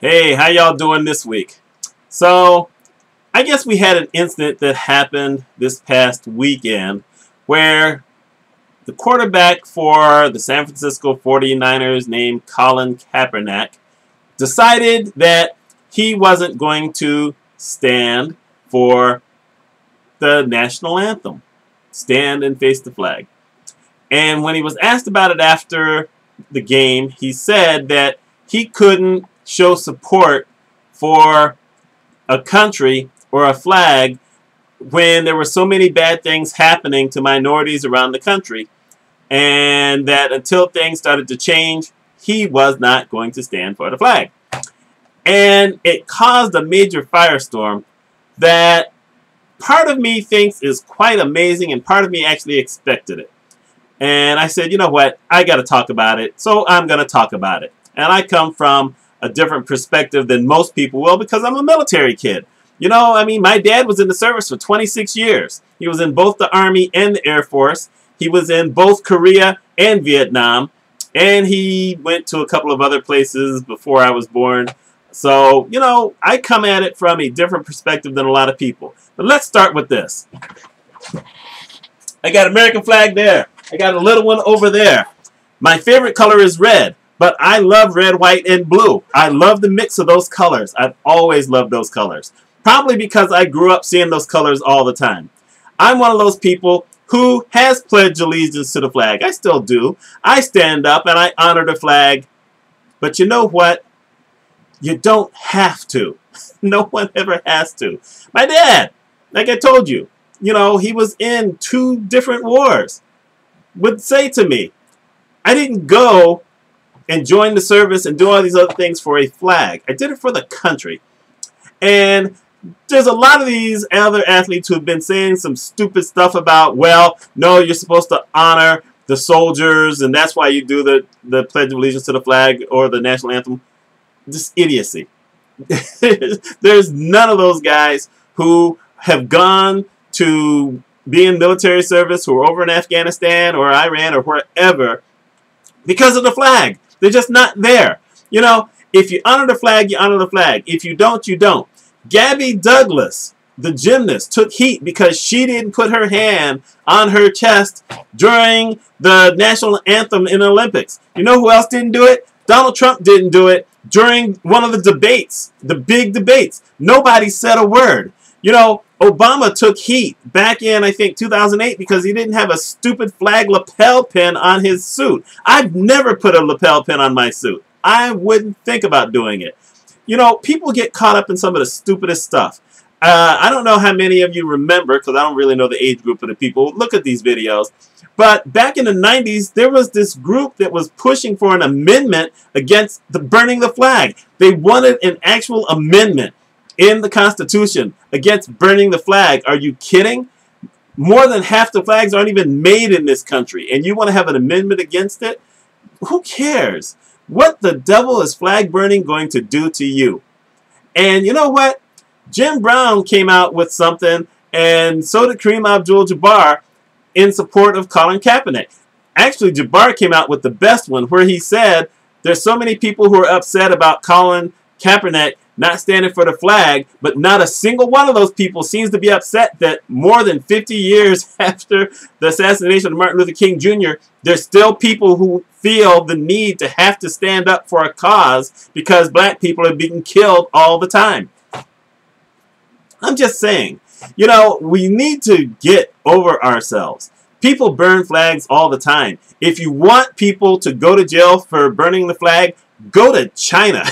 Hey, how y'all doing this week? So, I guess we had an incident that happened this past weekend where the quarterback for the San Francisco 49ers named Colin Kaepernick decided that he wasn't going to stand for the national anthem, stand and face the flag. And when he was asked about it after the game, he said that he couldn't show support for a country or a flag when there were so many bad things happening to minorities around the country, and that until things started to change, he was not going to stand for the flag. And it caused a major firestorm that part of me thinks is quite amazing and part of me actually expected it. And I said, you know what, I got to talk about it, so I'm going to talk about it. And I come from a different perspective than most people will because I'm a military kid. You know, I mean, my dad was in the service for 26 years. He was in both the Army and the Air Force. He was in both Korea and Vietnam. And he went to a couple of other places before I was born. So, you know, I come at it from a different perspective than a lot of people. But let's start with this. I got American flag there. I got a little one over there. My favorite color is red. But I love red, white, and blue. I love the mix of those colors. I've always loved those colors. Probably because I grew up seeing those colors all the time. I'm one of those people who has pledged allegiance to the flag. I still do. I stand up and I honor the flag. But you know what? You don't have to. No one ever has to. My dad, like I told you, you know, he was in 2 different wars, would say to me, I didn't go and join the service and do all these other things for a flag. I did it for the country. And there's a lot of these other athletes who have been saying some stupid stuff about, well, no, you're supposed to honor the soldiers, and that's why you do the Pledge of Allegiance to the flag or the national anthem. Just idiocy. There's none of those guys who have gone to be in military service, who are over in Afghanistan or Iran or wherever, because of the flag. They're just not there. You know, if you honor the flag, you honor the flag. If you don't, you don't. Gabby Douglas, the gymnast, took heat because she didn't put her hand on her chest during the national anthem in the Olympics. You know who else didn't do it? Donald Trump didn't do it during one of the debates, the big debates. Nobody said a word. You know, Obama took heat back in, I think, 2008 because he didn't have a stupid flag lapel pin on his suit. I've never put a lapel pin on my suit. I wouldn't think about doing it. You know, people get caught up in some of the stupidest stuff. I don't know how many of you remember, because I don't really know the age group of the people. Look at these videos. But back in the 90s, there was this group that was pushing for an amendment against burning the flag. They wanted an actual amendment in the Constitution against burning the flag. Are you kidding? More than half the flags aren't even made in this country, and you want to have an amendment against it? Who cares? What the devil is flag burning going to do to you? And you know what? Jim Brown came out with something, and so did Kareem Abdul-Jabbar in support of Colin Kaepernick. Actually, Jabbar came out with the best one, where he said there's so many people who are upset about Colin Kaepernick not standing for the flag, but not a single one of those people seems to be upset that more than 50 years after the assassination of Martin Luther King Jr., there's still people who feel the need to have to stand up for a cause because black people are being killed all the time. I'm just saying, you know, we need to get over ourselves. People burn flags all the time. If you want people to go to jail for burning the flag, go to China.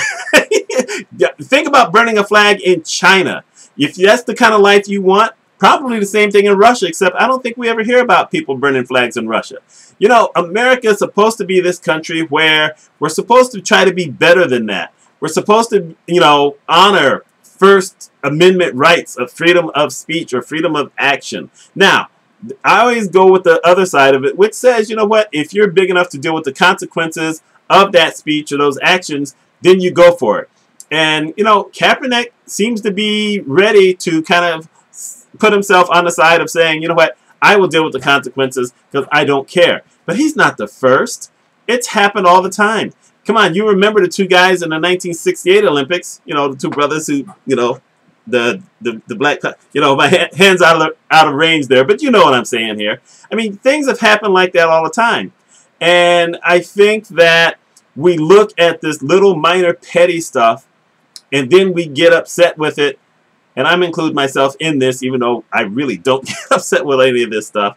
Think about burning a flag in China. If that's the kind of life you want, probably the same thing in Russia, except I don't think we ever hear about people burning flags in Russia. You know, America is supposed to be this country where we're supposed to try to be better than that. We're supposed to, you know, honor First Amendment rights of freedom of speech or freedom of action. Now, I always go with the other side of it, which says, you know what, if you're big enough to deal with the consequences of that speech or those actions, then you go for it. And, you know, Kaepernick seems to be ready to kind of put himself on the side of saying, you know what, I will deal with the consequences because I don't care. But he's not the first. It's happened all the time. Come on, you remember the two guys in the 1968 Olympics? You know, the two brothers who, you know, the black, you know, my hands out of range there, but you know what I'm saying here. I mean, things have happened like that all the time. And I think that we look at this little minor petty stuff and then we get upset with it. And I'm including myself in this, even though I really don't get upset with any of this stuff.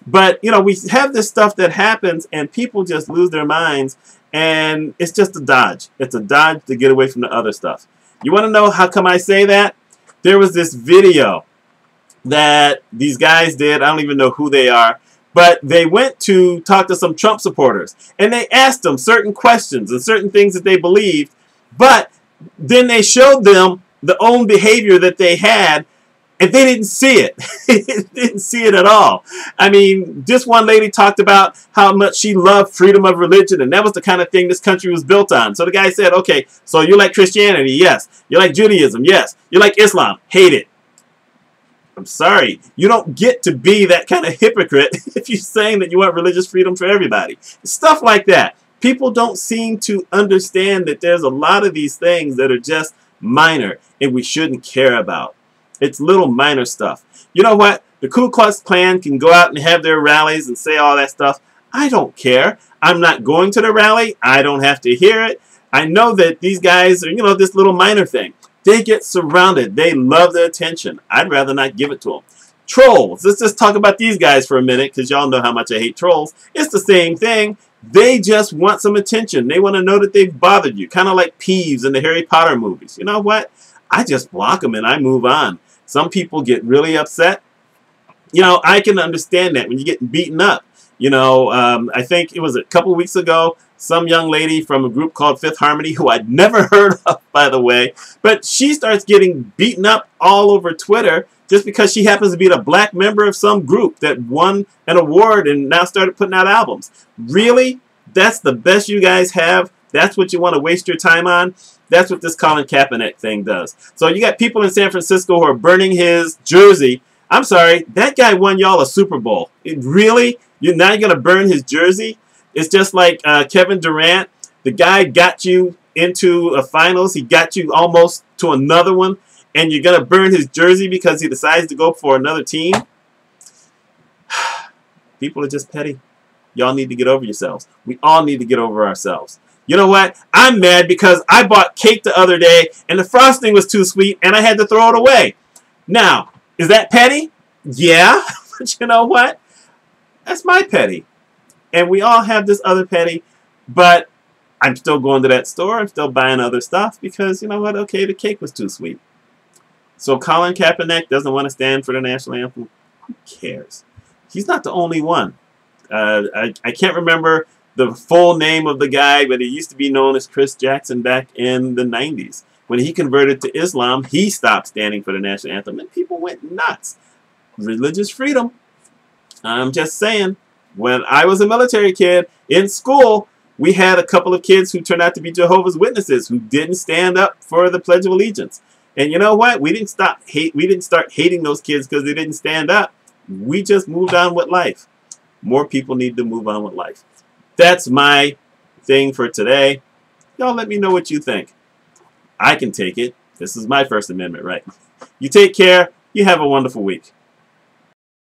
But, you know, we have this stuff that happens and people just lose their minds. And it's just a dodge. It's a dodge to get away from the other stuff. You want to know how come I say that? There was this video that these guys did. I don't even know who they are. But they went to talk to some Trump supporters. And they asked them certain questions and certain things that they believed. But then they showed them the own behavior that they had. And they didn't see it. They didn't see it at all. I mean, this one lady talked about how much she loved freedom of religion, and that was the kind of thing this country was built on. So the guy said, okay, so you like Christianity? Yes. You like Judaism? Yes. You like Islam? Hate it. I'm sorry. You don't get to be that kind of hypocrite if you're saying that you want religious freedom for everybody. Stuff like that. People don't seem to understand that there's a lot of these things that are just minor and we shouldn't care about. It's little minor stuff. You know what? The Ku Klux Klan can go out and have their rallies and say all that stuff. I don't care. I'm not going to the rally. I don't have to hear it. I know that these guys are, you know, this little minor thing. They get surrounded. They love the attention. I'd rather not give it to them. Trolls. Let's just talk about these guys for a minute because y'all know how much I hate trolls. It's the same thing. They just want some attention. They want to know that they've bothered you. Kind of like Peeves in the Harry Potter movies. You know what? I just block them and I move on. Some people get really upset. You know, I can understand that when you get beaten up. You know, I think it was a couple weeks ago, some young lady from a group called Fifth Harmony, who I'd never heard of, by the way, but she starts getting beaten up all over Twitter just because she happens to be the black member of some group that won an award and now started putting out albums. Really? That's the best you guys have? That's what you want to waste your time on? That's what this Colin Kaepernick thing does. So you got people in San Francisco who are burning his jersey. I'm sorry, that guy won y'all a Super Bowl. Really? You're now going to burn his jersey? It's just like Kevin Durant. The guy got you into a finals. He got you almost to another one. And you're going to burn his jersey because he decides to go for another team? People are just petty. Y'all need to get over yourselves. We all need to get over ourselves. You know what? I'm mad because I bought cake the other day and the frosting was too sweet and I had to throw it away. Now, is that petty? Yeah. But you know what? That's my petty. And we all have this other petty, but I'm still going to that store. I'm still buying other stuff because, you know what? Okay, the cake was too sweet. So Colin Kaepernick doesn't want to stand for the national anthem. Who cares? He's not the only one. I can't remember the full name of the guy, but he used to be known as Chris Jackson back in the 90s. When he converted to Islam, he stopped standing for the national anthem, and people went nuts. Religious freedom. I'm just saying, when I was a military kid in school, we had a couple of kids who turned out to be Jehovah's Witnesses who didn't stand up for the Pledge of Allegiance. And you know what? We didn't start hating those kids because they didn't stand up. We just moved on with life. More people need to move on with life. That's my thing for today. Y'all let me know what you think. I can take it. This is my First Amendment right. You take care. You have a wonderful week.